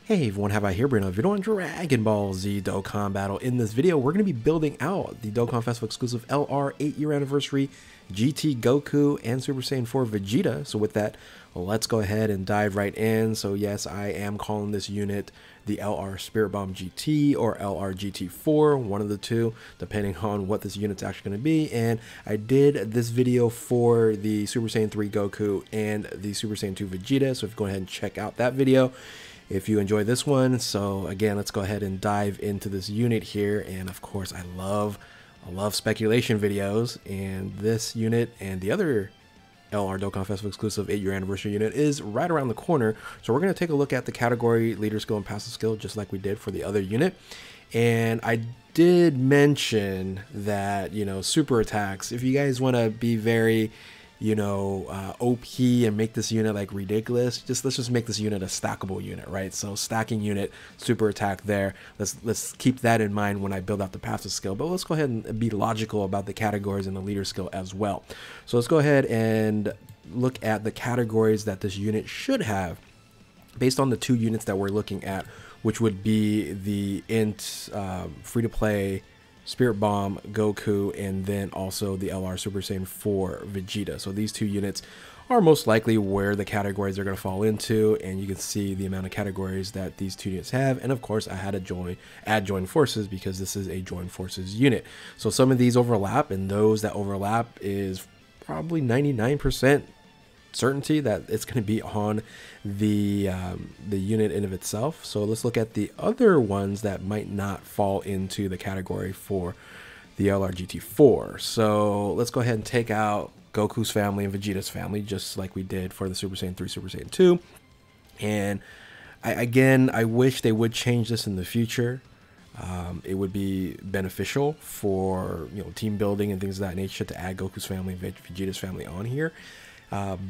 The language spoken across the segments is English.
Hey everyone, have I here bringing a video on Dragon Ball Z Dokkan Battle. In this video, we're going to be building out the Dokkan Festival exclusive LR 8-year anniversary GT Goku and Super Saiyan 4 Vegeta. So with that, let's go ahead and dive right in. So yes, I am calling this unit the LR Spirit Bomb GT or LR GT4, one of the two, depending on what this unit's actually going to be. And I did this video for the Super Saiyan 3 Goku and the Super Saiyan 2 Vegeta. So if you go ahead and check out that video if you enjoy this one. So again, let's go ahead and dive into this unit here. And of course, I love speculation videos, and this unit and the other LR Dokkan Festival exclusive 8-year anniversary unit is right around the corner. So we're going to take a look at the category leader skill and passive skill, just like we did for the other unit. And I did mention that, you know, super attacks, if you guys want to be very, you know, OP and make this unit like ridiculous, let's just make this unit a stackable unit, right? So stacking unit, super attack there. Let's keep that in mind when I build out the passive skill. But let's go ahead and be logical about the categories and the leader skill as well. So let's go ahead and look at the categories that this unit should have based on the two units that we're looking at, which would be the int free-to-play Spirit Bomb Goku, and then also the LR Super Saiyan 4 Vegeta. So these two units are most likely where the categories are going to fall into, and you can see the amount of categories that these two units have. And of course, I had to add join forces because this is a join forces unit. So some of these overlap, and those that overlap is probably 99% certainty that it's going to be on the unit in of itself. So let's look at the other ones that might not fall into the category for the LRGT4. So let's go ahead and take out Goku's family and Vegeta's family, just like we did for the Super Saiyan 3, Super Saiyan 2. And I wish they would change this in the future. It would be beneficial for, you know, team building and things of that nature to add Goku's family and Vegeta's family on here.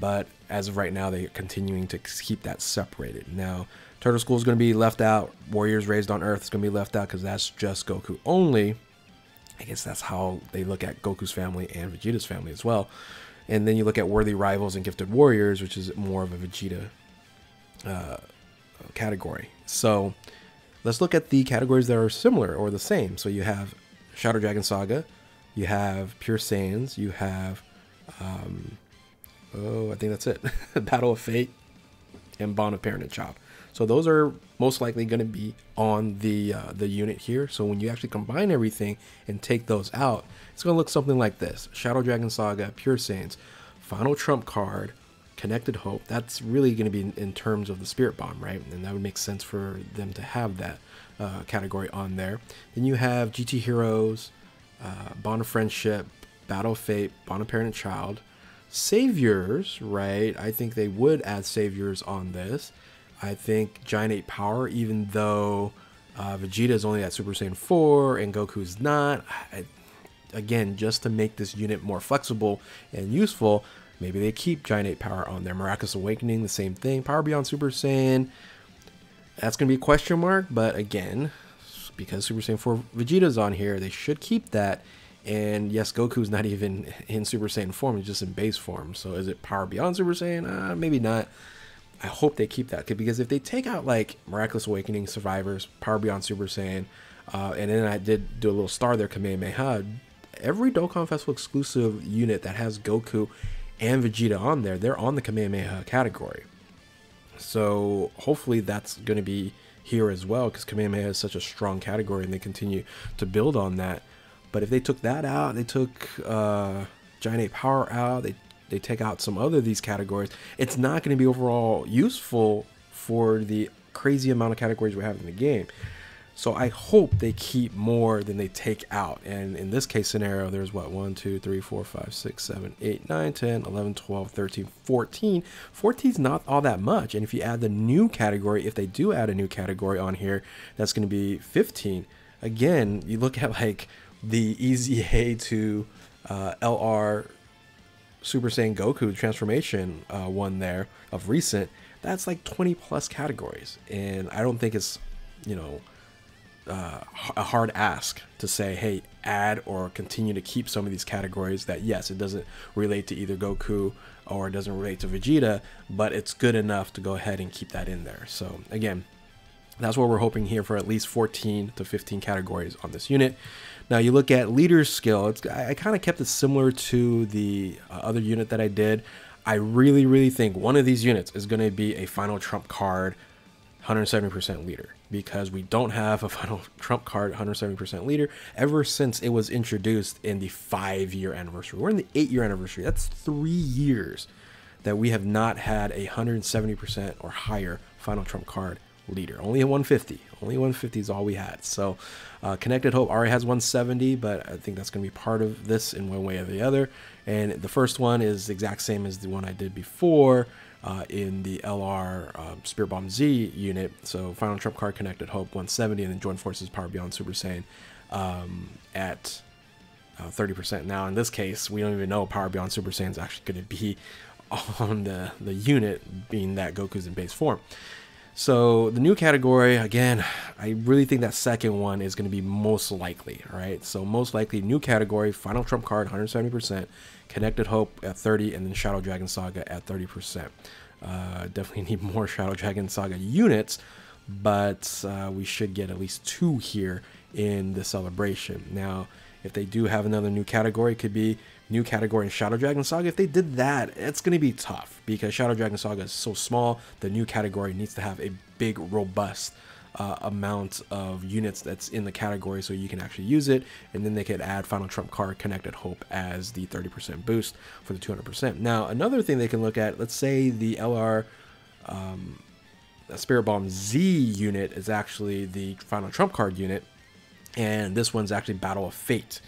But as of right now, they're continuing to keep that separated. Now, Turtle School is going to be left out. Warriors Raised on Earth is going to be left out because that's just Goku only. I guess that's how they look at Goku's family and Vegeta's family as well. And then you look at Worthy Rivals and Gifted Warriors, which is more of a Vegeta category. So let's look at the categories that are similar or the same. So you have Shadow Dragon Saga, you have Pure Saiyans, you have I think that's it. Battle of Fate and Bond of Parent and Child. So those are most likely going to be on the unit here. So when you actually combine everything and take those out, it's going to look something like this: Shadow Dragon Saga, Pure Saiyans, Final Trump Card, Connected Hope. That's really going to be in terms of the Spirit Bomb, right? And that would make sense for them to have that category on there. Then you have GT Heroes, Bond of Friendship, Battle of Fate, Bond of Parent and Child. Saviors, right? I think they would add Saviors on this. I think Giant 8 Power, even though Vegeta is only at Super Saiyan 4 and Goku is not. Again, just to make this unit more flexible and useful, maybe they keep Giant 8 Power on there. Miraculous Awakening, the same thing. Power Beyond Super Saiyan, that's going to be a question mark. But again, because Super Saiyan 4 Vegeta is on here, they should keep that. And yes, Goku's not even in Super Saiyan form, he's just in base form. So is it Power Beyond Super Saiyan? Maybe not. I hope they keep that, because if they take out like Miraculous Awakening, Survivors, Power Beyond Super Saiyan, and then I did do a little star there, Kamehameha, every Dokkan Festival exclusive unit that has Goku and Vegeta on there, they're on the Kamehameha category. So hopefully that's going to be here as well, because Kamehameha is such a strong category and they continue to build on that. But if they took that out, they took Giant 8 Power out, they take out some other of these categories, it's not going to be overall useful for the crazy amount of categories we have in the game. So I hope they keep more than they take out. And in this case scenario, there's what, 1, 2, 3, 4, 5, 6, 7, 8, 9, 10, 11, 12, 13, 14. 14 is not all that much. And if you add the new category, if they do add a new category on here, that's going to be 15. Again, you look at like the EZA to LR Super Saiyan Goku transformation one there of recent, that's like 20 plus categories. And I don't think it's, you know, a hard ask to say, hey, add or continue to keep some of these categories that, yes, it doesn't relate to either Goku or it doesn't relate to Vegeta, but it's good enough to go ahead and keep that in there. So again, That's what we're hoping here for at least 14 to 15 categories on this unit. Now you look at leader's skill, I kind of kept it similar to the other unit that I did. I really think one of these units is going to be a final trump card 170% leader, because we don't have a final trump card 170% leader ever since it was introduced in the 5-year anniversary. We're in the 8-year anniversary. That's 3 years that we have not had a 170% or higher final trump card leader. Only a 150. Only 150 is all we had. So Connected Hope already has 170, but I think that's going to be part of this in one way or the other. And the first one is the exact same as the one I did before in the LR Spirit Bomb Z unit. So Final Trump Card Connected Hope 170, and then Join Forces Power Beyond Super Saiyan at 30%. Now in this case, we don't even know Power Beyond Super Saiyan is actually going to be on the unit, being that Goku's in base form. So the new category, again, I really think that second one is going to be most likely, right? So most likely new category, Final Trump Card 170%, Connected Hope at 30, and then Shadow Dragon Saga at 30%. Definitely need more Shadow Dragon Saga units, but we should get at least 2 here in the celebration. Now, if they do have another new category, it could be new category in Shadow Dragon Saga. If they did that, it's going to be tough because Shadow Dragon Saga is so small. The new category needs to have a big, robust amount of units that's in the category so you can actually use it. And then they could add Final Trump Card Connected Hope as the 30% boost for the 200%. Now, another thing they can look at, let's say the LR Spirit Bomb Z unit is actually the Final Trump Card unit, and this one's actually Battle of Fate.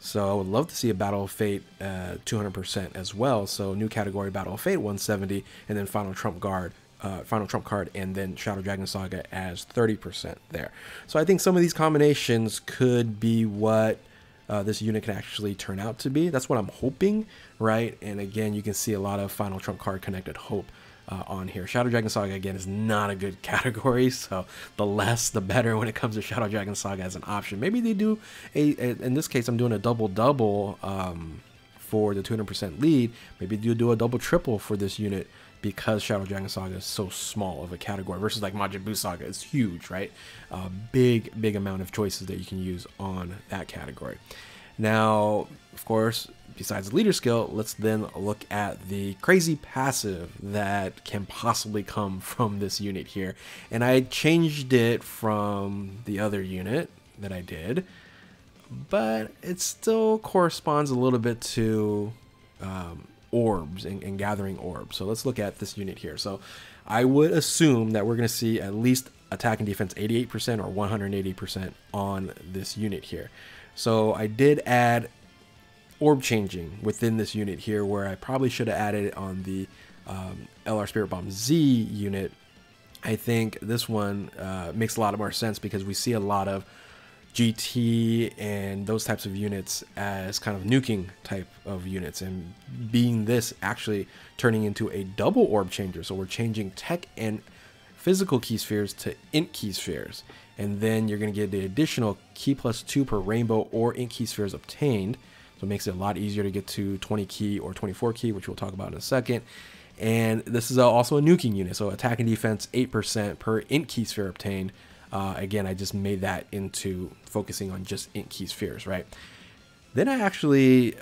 So I would love to see a Battle of Fate 200% as well. So new category Battle of Fate 170, and then Final Trump Card, and then Shadow Dragon Saga as 30% there. So I think some of these combinations could be what this unit can actually turn out to be. That's what I'm hoping, right? And again, you can see a lot of Final Trump Card Connected Hope on here. Shadow Dragon Saga, again, is not a good category, so the less the better when it comes to Shadow Dragon Saga as an option. Maybe they do in this case I'm doing a double for the 200% lead. Maybe you do a double triple for this unit because Shadow Dragon Saga is so small of a category versus like Majin Buu Saga is huge, right? Big amount of choices that you can use on that category. Now, of course, besides the leader skill, let's then look at the crazy passive that can possibly come from this unit here. And I changed it from the other unit that I did, but it still corresponds a little bit to orbs and gathering orbs. So let's look at this unit here. So I would assume that we're going to see at least attack and defense 88% or 180% on this unit here. So I did add orb changing within this unit here, where I probably should have added it on the LR Spirit Bomb Z unit. I think this one makes a lot more sense because we see a lot of GT and those types of units as kind of nuking type of units, and being this actually turning into a double orb changer. So we're changing tech and physical key spheres to int key spheres, and then you're going to get the additional key plus 2 per rainbow or int key spheres obtained. So it makes it a lot easier to get to 20 key or 24 key, which we'll talk about in a second. And this is also a nuking unit, so attack and defense 8% per int key sphere obtained. Again, I just made that into focusing on just int key spheres, right? Then I actually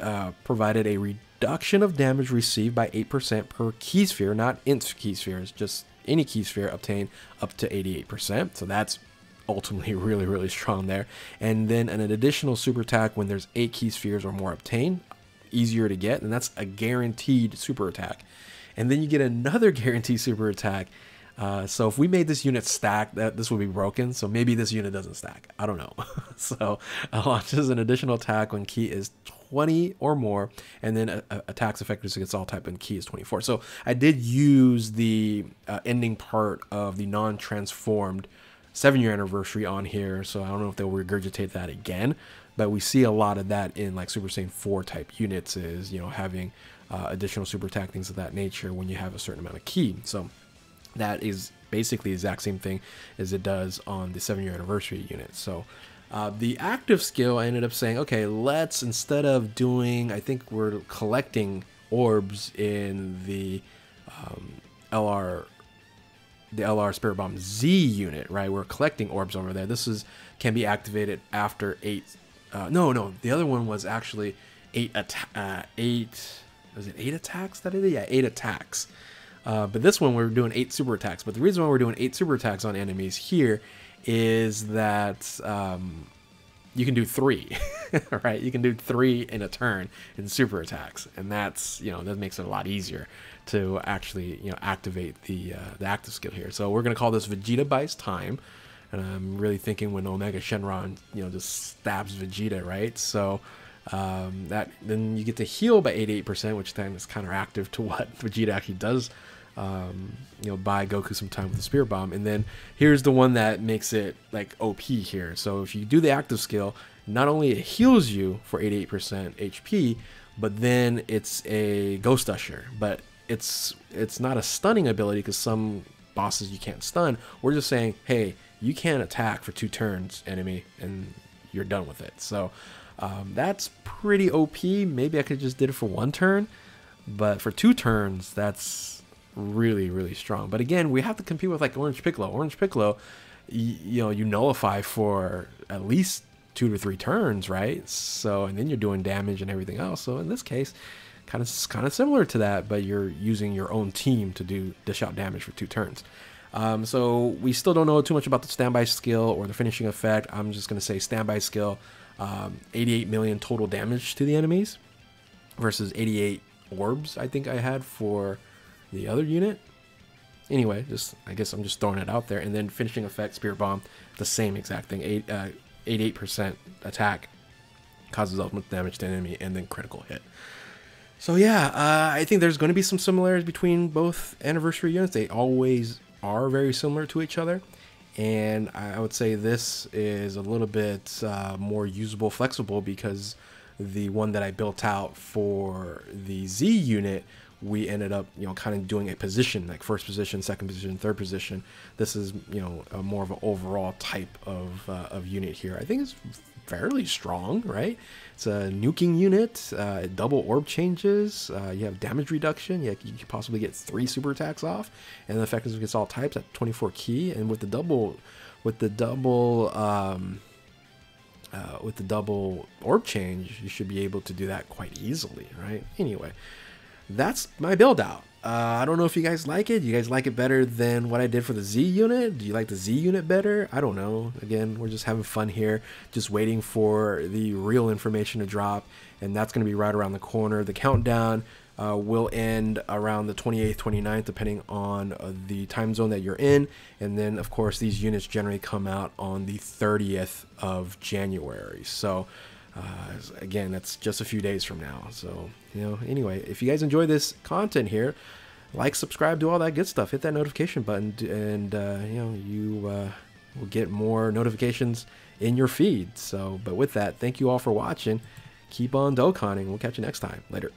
provided a reduction of damage received by 8% per key sphere, not int key spheres, just any key sphere obtained up to 88%. So that's ultimately really strong there. And then an additional super attack when there's 8 key spheres or more obtained, easier to get, and that's a guaranteed super attack. And then you get another guaranteed super attack. So if we made this unit stack, this would be broken. So maybe this unit doesn't stack. I don't know. So launches an additional attack when key is 20 or more, and then attacks effectively against all type and key is 24. So I did use the ending part of the non-transformed 7-year anniversary on here. So I don't know if they'll regurgitate that again, but we see a lot of that in like Super Saiyan 4 type units, is, you know, having additional super attack, things of that nature when you have a certain amount of key. So that is basically the exact same thing as it does on the 7-year anniversary unit. So the active skill, I ended up saying, okay, let's, instead of doing, I think we're collecting orbs in the LR the LR Spirit Bomb Z unit, right? We're collecting orbs over there. This can be activated after 8. No, the other one was actually 8 was it 8 attacks that I did? Yeah, 8 attacks. But this one we're doing 8 super attacks. But the reason why we're doing 8 super attacks on enemies here is that you can do 3, right? You can do 3 in a turn in super attacks, and that's, you know, that makes it a lot easier to actually, you know, activate the active skill here. So we're gonna call this Vegeta buys time, and I'm really thinking when Omega Shenron, you know, just stabs Vegeta, right? So that then you get to heal by 88%, which then is counteractive to what Vegeta actually does. You know, buy Goku some time with the Spirit Bomb. And then here's the one that makes it like OP here. So if you do the active skill, not only it heals you for 88% HP, but then it's a Ghost Usher. But it's not a stunning ability, because some bosses you can't stun. We're just saying, hey, you can't attack for 2 turns, enemy, and you're done with it. So that's pretty OP. Maybe I could just did it for 1 turn, but for 2 turns, that's really, really strong. But again, we have to compete with like Orange Piccolo. Orange Piccolo, you know, you nullify for at least 2 to 3 turns, right? So, and then you're doing damage and everything else. So in this case, kind of similar to that, but you're using your own team to dish out damage for 2 turns. So we still don't know too much about the standby skill or the finishing effect. I'm just going to say standby skill, 88 million total damage to the enemies versus 88 orbs I think I had for the other unit. Anyway, I guess I'm just throwing it out there. And then finishing effect, Spirit Bomb, the same exact thing. 88% attack, causes ultimate damage to enemy, and then critical hit. So yeah, I think there's going to be some similarities between both anniversary units. They always are very similar to each other, and I would say this is a little bit more usable, flexible, because the one that I built out for the Z unit, we ended up, you know, kind of doing a position, like first position, second position, third position. This is, you know, a more of an overall type of unit here. I think it's fairly strong, right? It's a nuking unit, double orb changes, you have damage reduction, you could possibly get 3 super attacks off, and the effectiveness against all types at 24 key, and with the double orb change, you should be able to do that quite easily, right? Anyway, that's my build out. I don't know if you guys like it. Do you guys like it better than what I did for the Z unit? Do you like the Z unit better? I don't know. Again, we're just having fun here, just waiting for the real information to drop, and that's going to be right around the corner. The countdown will end around the 28th, 29th, depending on the time zone that you're in. And then, of course, these units generally come out on the 30th of January. So again, that's just a few days from now. So, you know, anyway, if you guys enjoy this content here, like, subscribe, do all that good stuff, hit that notification button, and you know, you will get more notifications in your feed. So, but with that, thank you all for watching. Keep on Dokkaning. We'll catch you next time. Later.